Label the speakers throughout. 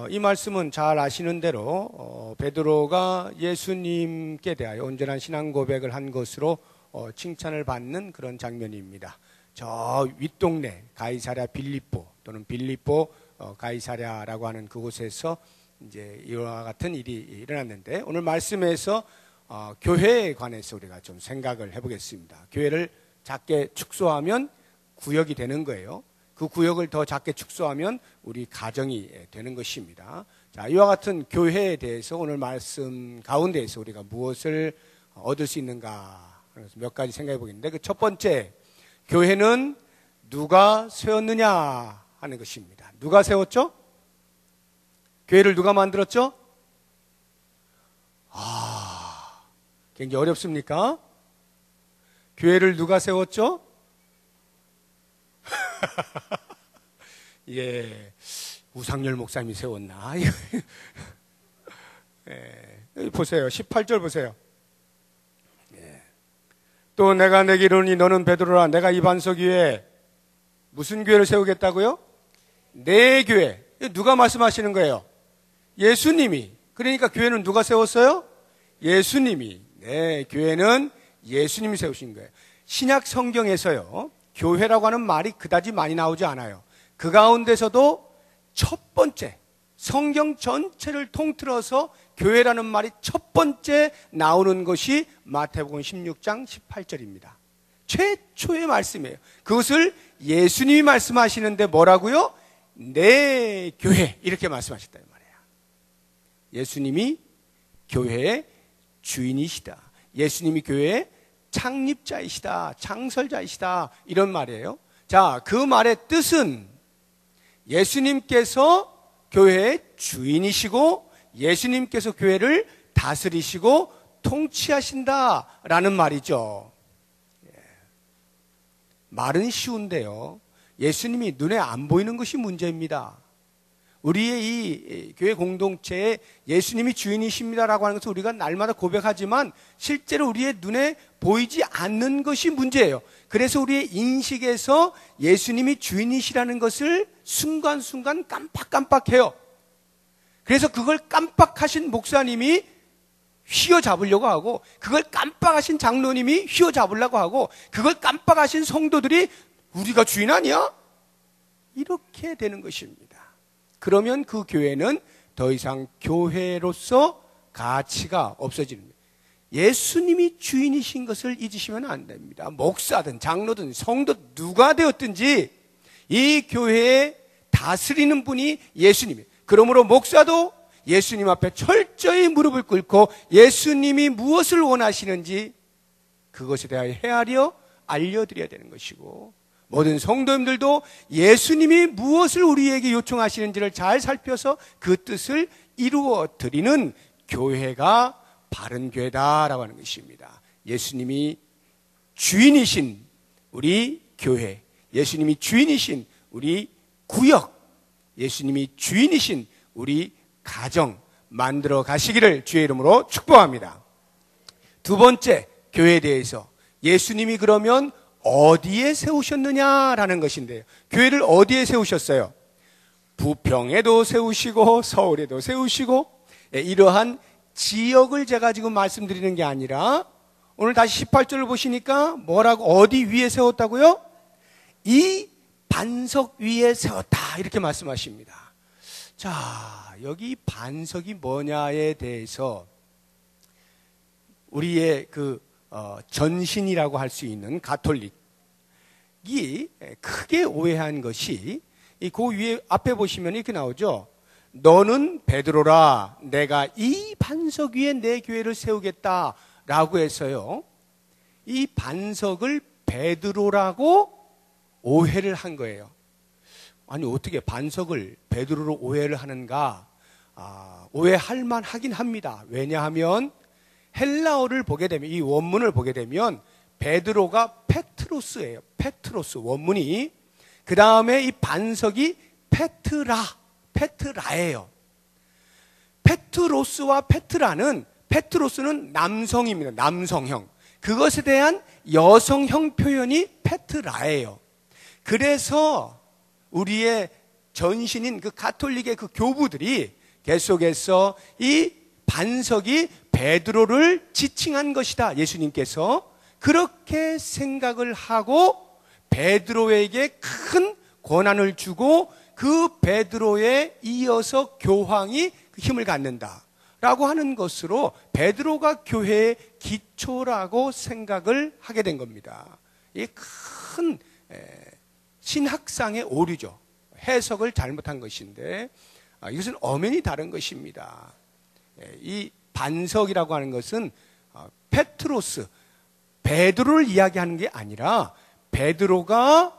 Speaker 1: 이 말씀은 잘 아시는 대로 베드로가 예수님께 대하여 온전한 신앙 고백을 한 것으로 칭찬을 받는 그런 장면입니다. 저 윗동네 가이사랴 빌립보 또는 빌립보 가이사랴라고 하는 그곳에서 이제 이와 같은 일이 일어났는데, 오늘 말씀에서 교회에 관해서 우리가 좀 생각을 해보겠습니다. 교회를 작게 축소하면 구역이 되는 거예요. 그 구역을 더 작게 축소하면 우리 가정이 되는 것입니다. 자, 이와 같은 교회에 대해서 오늘 말씀 가운데에서 우리가 무엇을 얻을 수 있는가 몇 가지 생각해 보겠는데, 그 첫 번째, 교회는 누가 세웠느냐 하는 것입니다. 누가 세웠죠? 교회를 누가 만들었죠? 굉장히 어렵습니까? 교회를 누가 세웠죠? 예, 우상열 목사님이 세웠나? 예, 보세요. 18절 보세요. 예. 또 내가 내게 이르노니 너는 베드로라. 내가 이 반석 위에 무슨 교회를 세우겠다고요? 내 교회. 누가 말씀하시는 거예요? 예수님이. 그러니까 교회는 누가 세웠어요? 예수님이. 네, 교회는 예수님이 세우신 거예요. 신약 성경에서요, 교회라고 하는 말이 그다지 많이 나오지 않아요. 그 가운데서도 첫 번째, 성경 전체를 통틀어서 교회라는 말이 첫 번째 나오는 것이 마태복음 16장 18절입니다. 최초의 말씀이에요. 그것을 예수님이 말씀하시는데 뭐라고요? 내 교회, 이렇게 말씀하셨단 말이에요. 예수님이 교회의 주인이시다. 예수님이 교회의 창립자이시다, 창설자이시다, 이런 말이에요. 자, 그 말의 뜻은 예수님께서 교회의 주인이시고 예수님께서 교회를 다스리시고 통치하신다라는 말이죠. 말은 쉬운데요, 예수님이 눈에 안 보이는 것이 문제입니다. 우리의 이 교회 공동체에 예수님이 주인이십니다라고 하는 것을 우리가 날마다 고백하지만 실제로 우리의 눈에 보이지 않는 것이 문제예요. 그래서 우리의 인식에서 예수님이 주인이시라는 것을 순간순간 깜빡깜빡해요. 그래서 그걸 깜빡하신 목사님이 휘어잡으려고 하고, 그걸 깜빡하신 장로님이 휘어잡으려고 하고, 그걸 깜빡하신 성도들이 우리가 주인 아니야? 이렇게 되는 것입니다. 그러면 그 교회는 더 이상 교회로서 가치가 없어지는 거예요. 예수님이 주인이신 것을 잊으시면 안 됩니다. 목사든 장로든 성도 누가 되었든지 이 교회에 다스리는 분이 예수님이에요. 그러므로 목사도 예수님 앞에 철저히 무릎을 꿇고 예수님이 무엇을 원하시는지 그것에 대하여 헤아려 알려드려야 되는 것이고, 모든 성도님들도 예수님이 무엇을 우리에게 요청하시는지를 잘 살펴서 그 뜻을 이루어 드리는 교회가 바른 교회다라고 하는 것입니다. 예수님이 주인이신 우리 교회, 예수님이 주인이신 우리 구역, 예수님이 주인이신 우리 가정 만들어 가시기를 주의 이름으로 축복합니다. 두 번째, 교회에 대해서 예수님이 그러면 어디에 세우셨느냐라는 것인데요. 교회를 어디에 세우셨어요? 부평에도 세우시고 서울에도 세우시고, 이러한 지역을 제가 지금 말씀드리는 게 아니라 오늘 다시 18절을 보시니까 뭐라고, 어디 위에 세웠다고요? 이 반석 위에 세웠다, 이렇게 말씀하십니다. 자, 여기 반석이 뭐냐에 대해서 우리의 전신이라고 할 수 있는 가톨릭이 크게 오해한 것이, 그 위에 앞에 보시면 이렇게 나오죠. 너는 베드로라, 내가 이 반석 위에 내 교회를 세우겠다라고 해서요, 이 반석을 베드로라고 오해를 한 거예요. 아니, 어떻게 반석을 베드로로 오해를 하는가? 오해할 만하긴 합니다. 왜냐하면 헬라어를 보게 되면, 이 원문을 보게 되면 베드로가 페트로스예요. 페트로스 원문이. 그 다음에 이 반석이 페트라예요. 페트로스와 페트로스는 남성입니다. 남성형. 그것에 대한 여성형 표현이 페트라예요. 그래서 우리의 전신인 그 가톨릭의 그 교부들이 계속해서 이 반석이 베드로를 지칭한 것이다. 예수님께서 그렇게 생각을 하고 베드로에게 큰 권한을 주고 그 베드로에 이어서 교황이 힘을 갖는다 라고 하는 것으로 베드로가 교회의 기초라고 생각을 하게 된 겁니다. 이 큰 신학상의 오류죠. 해석을 잘못한 것인데 이것은 엄연히 다른 것입니다. 이 반석이라고 하는 것은 페트로스, 베드로를 이야기하는 게 아니라 베드로가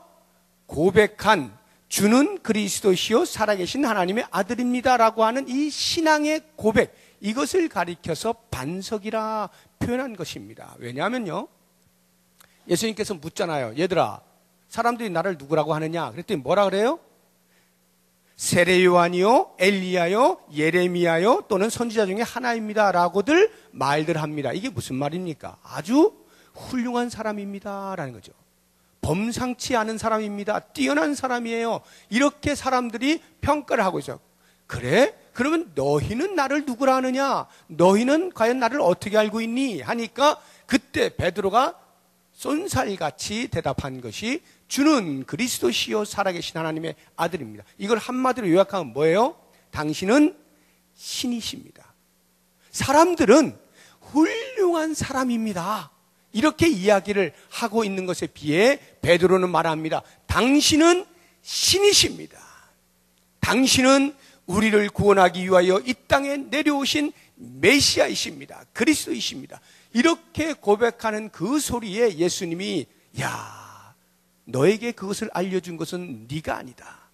Speaker 1: 고백한 주는 그리스도시요 살아계신 하나님의 아들입니다라고 하는 이 신앙의 고백, 이것을 가리켜서 반석이라 표현한 것입니다. 왜냐하면요, 예수님께서 묻잖아요. 얘들아, 사람들이 나를 누구라고 하느냐? 그랬더니 뭐라 그래요? 세례 요한이요, 엘리야요, 예레미야요, 또는 선지자 중에 하나입니다 라고들 말들 합니다. 이게 무슨 말입니까? 아주 훌륭한 사람입니다 라는 거죠. 범상치 않은 사람입니다. 뛰어난 사람이에요. 이렇게 사람들이 평가를 하고 있어요. 그래? 그러면 너희는 나를 누구라 하느냐? 너희는 과연 나를 어떻게 알고 있니? 하니까 그때 베드로가 쏜살같이 대답한 것이 주는 그리스도시요 살아계신 하나님의 아들입니다. 이걸 한마디로 요약하면 뭐예요? 당신은 신이십니다. 사람들은 훌륭한 사람입니다. 이렇게 이야기를 하고 있는 것에 비해 베드로는 말합니다. 당신은 신이십니다. 당신은 우리를 구원하기 위하여 이 땅에 내려오신 메시아이십니다. 그리스도이십니다. 이렇게 고백하는 그 소리에 예수님이 야, 너에게 그것을 알려준 것은 네가 아니다.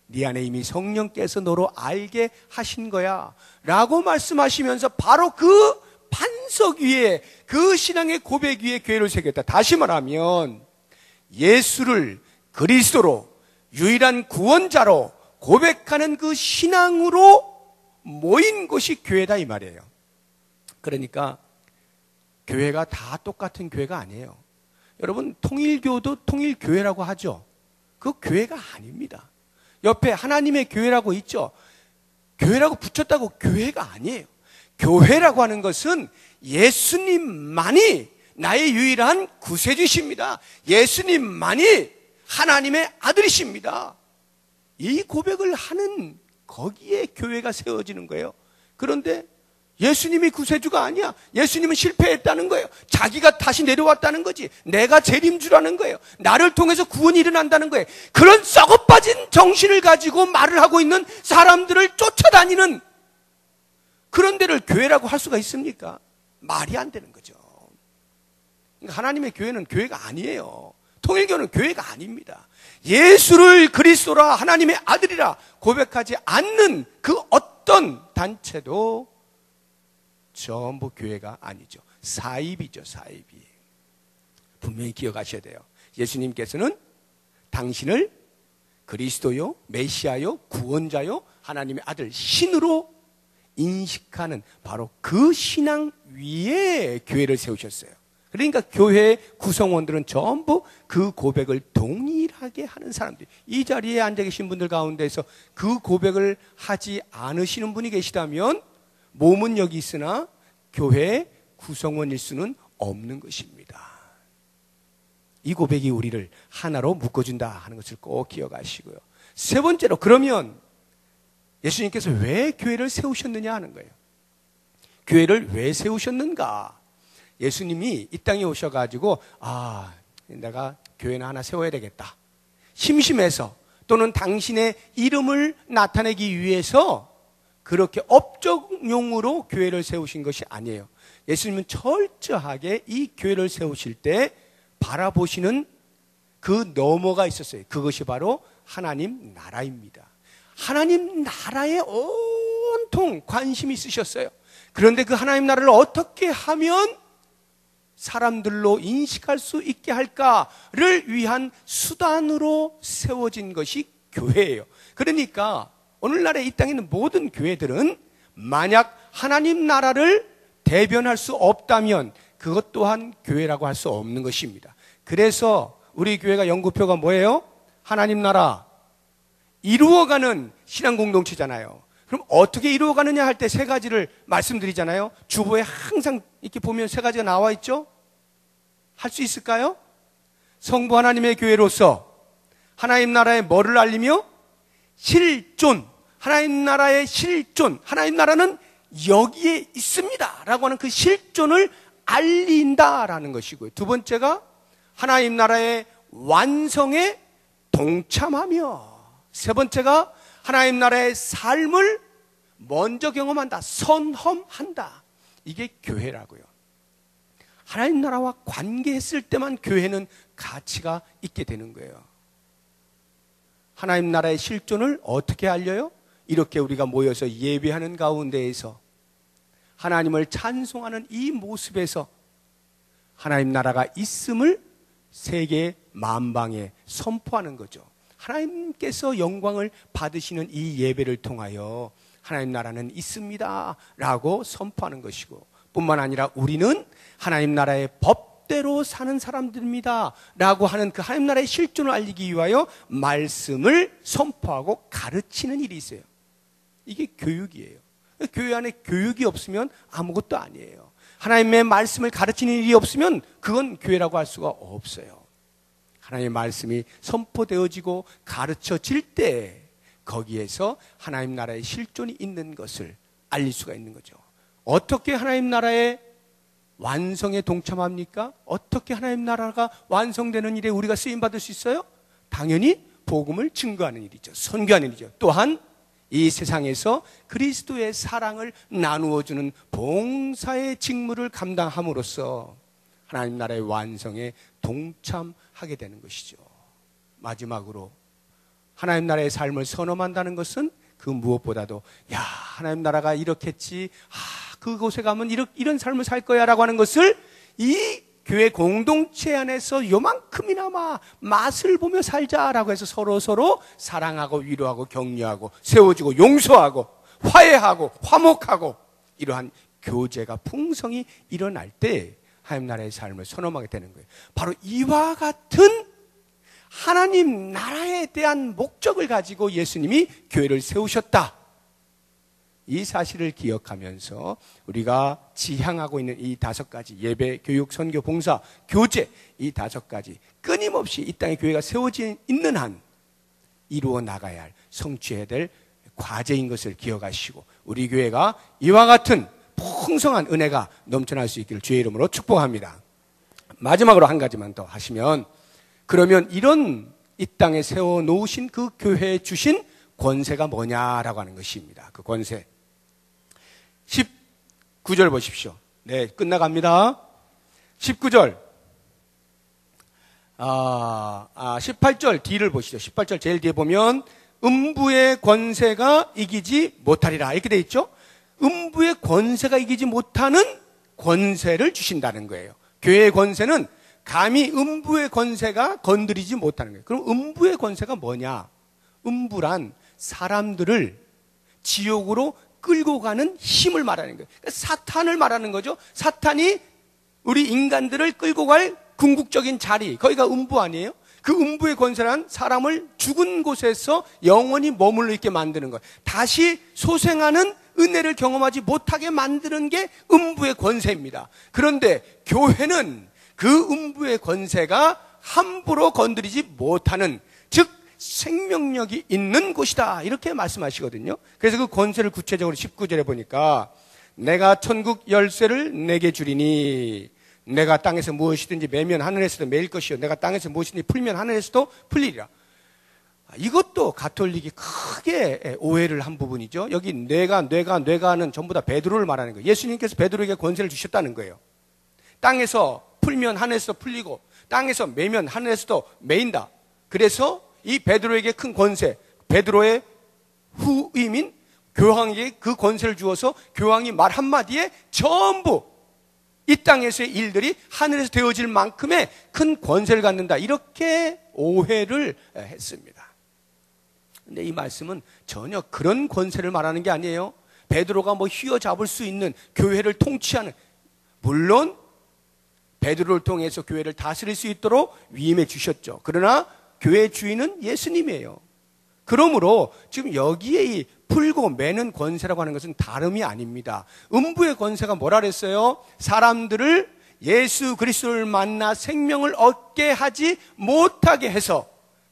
Speaker 1: 네 안에 이미 성령께서 너로 알게 하신 거야 라고 말씀하시면서 바로 그 반석 위에, 그 신앙의 고백 위에 교회를 세웠다. 다시 말하면 예수를 그리스도로 유일한 구원자로 고백하는 그 신앙으로 모인 곳이 교회다 이 말이에요. 그러니까 교회가 다 똑같은 교회가 아니에요. 여러분, 통일교도 통일교회라고 하죠. 그 교회가 아닙니다. 옆에 하나님의 교회라고 있죠. 교회라고 붙였다고 교회가 아니에요. 교회라고 하는 것은 예수님만이 나의 유일한 구세주십니다. 예수님만이 하나님의 아들이십니다. 이 고백을 하는 거기에 교회가 세워지는 거예요. 그런데 예수님이 구세주가 아니야. 예수님은 실패했다는 거예요. 자기가 다시 내려왔다는 거지. 내가 재림주라는 거예요. 나를 통해서 구원이 일어난다는 거예요. 그런 썩어빠진 정신을 가지고 말을 하고 있는 사람들을 쫓아다니는 그런 데를 교회라고 할 수가 있습니까? 말이 안 되는 거죠. 그러니까 하나님의 교회는 교회가 아니에요. 통일교는 교회가 아닙니다. 예수를 그리스도라 하나님의 아들이라 고백하지 않는 그 어떤 단체도 전부 교회가 아니죠. 사입이죠, 사입이. 분명히 기억하셔야 돼요. 예수님께서는 당신을 그리스도요, 메시아요, 구원자요, 하나님의 아들, 신으로 인식하는 바로 그 신앙 위에 교회를 세우셨어요. 그러니까 교회의 구성원들은 전부 그 고백을 동일하게 하는 사람들. 이 자리에 앉아 계신 분들 가운데서 그 고백을 하지 않으시는 분이 계시다면 몸은 여기 있으나 교회의 구성원일 수는 없는 것입니다. 이 고백이 우리를 하나로 묶어준다 하는 것을 꼭 기억하시고요. 세 번째로, 그러면 예수님께서 왜 교회를 세우셨느냐 하는 거예요. 교회를 왜 세우셨는가? 예수님이 이 땅에 오셔가지고 내가 교회나 하나 세워야 되겠다, 심심해서, 또는 당신의 이름을 나타내기 위해서 그렇게 업적용으로 교회를 세우신 것이 아니에요. 예수님은 철저하게 이 교회를 세우실 때 바라보시는 그 너머가 있었어요. 그것이 바로 하나님 나라입니다. 하나님 나라에 온통 관심이 있으셨어요. 그런데 그 하나님 나라를 어떻게 하면 사람들로 인식할 수 있게 할까를 위한 수단으로 세워진 것이 교회예요. 그러니까 오늘날에 이 땅에 있는 모든 교회들은 만약 하나님 나라를 대변할 수 없다면 그것 또한 교회라고 할 수 없는 것입니다. 그래서 우리 교회가 연구표가 뭐예요? 하나님 나라 이루어가는 신앙 공동체잖아요. 그럼 어떻게 이루어가느냐 할 때 세 가지를 말씀드리잖아요. 주보에 항상 이렇게 보면 세 가지가 나와 있죠. 할 수 있을까요? 성부 하나님의 교회로서 하나님 나라의 뭐를 알리며? 실존, 하나님 나라의 실존, 하나님 나라는 여기에 있습니다 라고 하는 그 실존을 알린다라는 것이고요. 두 번째가 하나님 나라의 완성에 동참하며, 세 번째가 하나님 나라의 삶을 먼저 경험한다, 선험한다. 이게 교회라고요. 하나님 나라와 관계했을 때만 교회는 가치가 있게 되는 거예요. 하나님 나라의 실존을 어떻게 알려요? 이렇게 우리가 모여서 예배하는 가운데에서 하나님을 찬송하는 이 모습에서 하나님 나라가 있음을 세계 만방에 선포하는 거죠. 하나님께서 영광을 받으시는 이 예배를 통하여 하나님 나라는 있습니다 라고 선포하는 것이고, 뿐만 아니라 우리는 하나님 나라의 법대로 사는 사람들입니다 라고 하는 그 하나님 나라의 실존을 알리기 위하여 말씀을 선포하고 가르치는 일이 있어요. 이게 교육이에요. 교회 안에 교육이 없으면 아무것도 아니에요. 하나님의 말씀을 가르치는 일이 없으면 그건 교회라고 할 수가 없어요. 하나님의 말씀이 선포되어지고 가르쳐질 때 거기에서 하나님 나라의 실존이 있는 것을 알릴 수가 있는 거죠. 어떻게 하나님 나라의 완성에 동참합니까? 어떻게 하나님 나라가 완성되는 일에 우리가 쓰임받을 수 있어요? 당연히 복음을 증거하는 일이죠. 선교하는 일이죠. 또한 이 세상에서 그리스도의 사랑을 나누어주는 봉사의 직무를 감당함으로써 하나님 나라의 완성에 동참하게 되는 것이죠. 마지막으로 하나님 나라의 삶을 선험한다는 것은 그 무엇보다도 야, 하나님 나라가 이렇겠지, 그곳에 가면 이런 삶을 살 거야 라고 하는 것을 이 교회 공동체 안에서 요만큼이나마 맛을 보며 살자라고 해서 서로 사랑하고 위로하고 격려하고 세워주고 용서하고 화해하고 화목하고 이러한 교제가 풍성히 일어날 때 하나님 나라의 삶을 선험하게 되는 거예요. 바로 이와 같은 하나님 나라에 대한 목적을 가지고 예수님이 교회를 세우셨다. 이 사실을 기억하면서 우리가 지향하고 있는 이 5가지 예배, 교육, 선교, 봉사, 교제, 이 5가지 끊임없이 이 땅에 교회가 세워져 있는 한 이루어 나가야 할, 성취해야 될 과제인 것을 기억하시고 우리 교회가 이와 같은 풍성한 은혜가 넘쳐날 수 있기를 주의 이름으로 축복합니다. 마지막으로 한 가지만 더 하시면, 그러면 이런 이 땅에 세워놓으신 그 교회에 주신 권세가 뭐냐라고 하는 것입니다. 그 권세 19절 보십시오. 네, 끝나갑니다. 19절 18절 뒤를 보시죠. 18절 제일 뒤에 보면 음부의 권세가 이기지 못하리라 이렇게 돼 있죠. 음부의 권세가 이기지 못하는 권세를 주신다는 거예요. 교회의 권세는 감히 음부의 권세가 건드리지 못하는 거예요. 그럼 음부의 권세가 뭐냐? 음부란 사람들을 지옥으로 끌고 가는 힘을 말하는 거예요. 그러니까 사탄을 말하는 거죠. 사탄이 우리 인간들을 끌고 갈 궁극적인 자리, 거기가 음부 아니에요? 그 음부의 권세란 사람을 죽은 곳에서 영원히 머물러 있게 만드는 거예요. 다시 소생하는 은혜를 경험하지 못하게 만드는 게 음부의 권세입니다. 그런데 교회는 그 음부의 권세가 함부로 건드리지 못하는, 즉 생명력이 있는 곳이다 이렇게 말씀하시거든요. 그래서 그 권세를 구체적으로 19절에 보니까 내가 천국 열쇠를 내게 주리니 내가 땅에서 무엇이든지 매면 하늘에서도 매일 것이요 내가 땅에서 무엇이든지 풀면 하늘에서도 풀리리라. 이것도 가톨릭이 크게 오해를 한 부분이죠. 여기 뇌가는 전부 다 베드로를 말하는 거예요. 예수님께서 베드로에게 권세를 주셨다는 거예요. 땅에서 풀면 하늘에서도 풀리고 땅에서 매면 하늘에서도 매인다. 그래서 이 베드로에게 큰 권세, 베드로의 후임인 교황에게 그 권세를 주어서 교황이 말 한마디에 전부 이 땅에서의 일들이 하늘에서 되어질 만큼의 큰 권세를 갖는다. 이렇게 오해를 했습니다. 근데 이 말씀은 전혀 그런 권세를 말하는 게 아니에요. 베드로가 뭐 휘어잡을 수 있는 교회를 통치하는, 물론 베드로를 통해서 교회를 다스릴 수 있도록 위임해 주셨죠. 그러나 교회의 주인은 예수님이에요. 그러므로 지금 여기에 이 풀고 매는 권세라고 하는 것은 다름이 아닙니다. 음부의 권세가 뭐라 그랬어요? 사람들을 예수 그리스도를 만나 생명을 얻게 하지 못하게 해서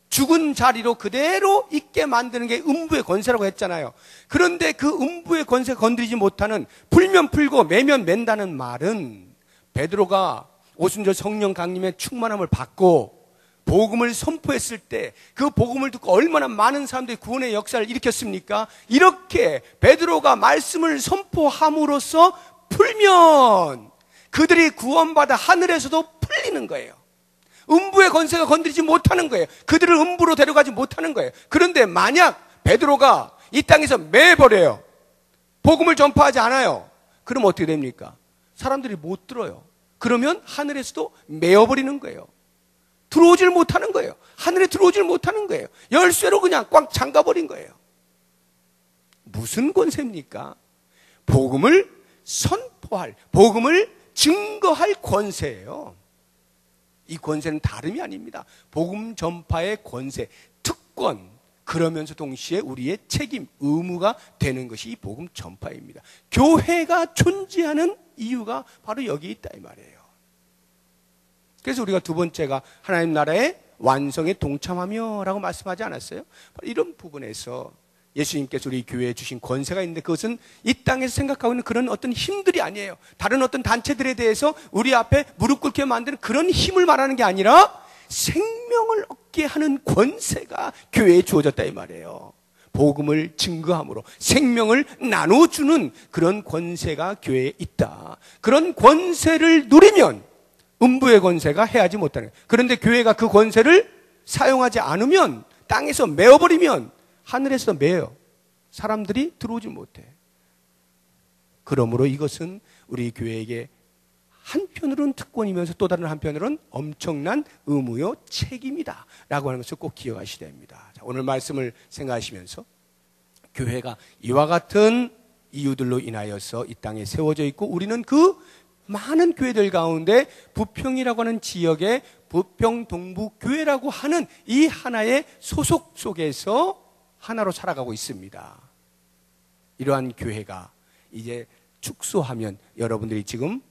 Speaker 1: 죽은 자리로 그대로 있게 만드는 게 음부의 권세라고 했잖아요. 그런데 그 음부의 권세 건드리지 못하는 풀면 풀고 매면 맨다는 말은 베드로가 오순절 성령 강림의 충만함을 받고 복음을 선포했을 때 그 복음을 듣고 얼마나 많은 사람들이 구원의 역사를 일으켰습니까? 이렇게 베드로가 말씀을 선포함으로써 풀면 그들이 구원받아 하늘에서도 풀리는 거예요. 음부의 권세가 건드리지 못하는 거예요. 그들을 음부로 데려가지 못하는 거예요. 그런데 만약 베드로가 이 땅에서 매버려요. 복음을 전파하지 않아요. 그럼 어떻게 됩니까? 사람들이 못 들어요. 그러면 하늘에서도 메어버리는 거예요. 들어오질 못하는 거예요. 하늘에 들어오질 못하는 거예요. 열쇠로 그냥 꽉 잠가버린 거예요. 무슨 권세입니까? 복음을 선포할, 복음을 증거할 권세예요. 이 권세는 다름이 아닙니다. 복음 전파의 권세, 특권, 그러면서 동시에 우리의 책임, 의무가 되는 것이 이 복음 전파입니다. 교회가 존재하는 이유가 바로 여기 있다 이 말이에요. 그래서 우리가 두 번째가 하나님 나라의 완성에 동참하며 라고 말씀하지 않았어요? 이런 부분에서 예수님께서 우리 교회에 주신 권세가 있는데 그것은 이 땅에서 생각하고 있는 그런 어떤 힘들이 아니에요. 다른 어떤 단체들에 대해서 우리 앞에 무릎 꿇게 만드는 그런 힘을 말하는 게 아니라 생명을 얻게 하는 권세가 교회에 주어졌다 이 말이에요. 복음을 증거함으로 생명을 나눠주는 그런 권세가 교회에 있다. 그런 권세를 누리면 음부의 권세가 해하지 못하는 거예요. 그런데 교회가 그 권세를 사용하지 않으면 땅에서 메어버리면 하늘에서 매요. 사람들이 들어오지 못해. 그러므로 이것은 우리 교회에게 한편으로는 특권이면서 또 다른 한편으로는 엄청난 의무요 책임이다 라고 하는 것을 꼭 기억하셔야 됩니다. 자, 오늘 말씀을 생각하시면서 교회가 이와 같은 이유들로 인하여서 이 땅에 세워져 있고 우리는 그 많은 교회들 가운데 부평이라고 하는 지역의 부평 동부교회라고 하는 이 하나의 소속 속에서 하나로 살아가고 있습니다. 이러한 교회가 이제 축소하면 여러분들이 지금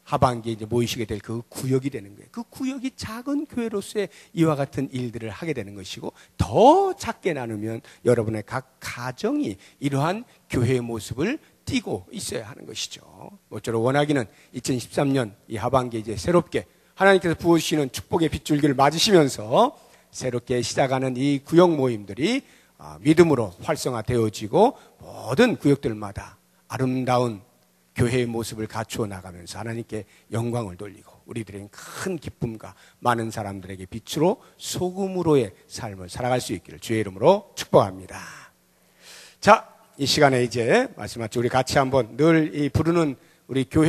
Speaker 1: 하반기에 이제 모이시게 될 그 구역이 되는 거예요. 그 구역이 작은 교회로서의 이와 같은 일들을 하게 되는 것이고 더 작게 나누면 여러분의 각 가정이 이러한 교회의 모습을 띄고 있어야 하는 것이죠. 모쪼록 원하기는 2013년 이 하반기에 이제 새롭게 하나님께서 부어주시는 축복의 빗줄기를 맞으시면서 새롭게 시작하는 이 구역 모임들이 믿음으로 활성화되어지고 모든 구역들마다 아름다운 교회의 모습을 갖추어 나가면서 하나님께 영광을 돌리고 우리들의 큰 기쁨과 많은 사람들에게 빛으로 소금으로의 삶을 살아갈 수 있기를 주의 이름으로 축복합니다. 자, 이 시간에 이제 말씀하셨죠. 우리 같이 한번 늘 이 부르는 우리 교회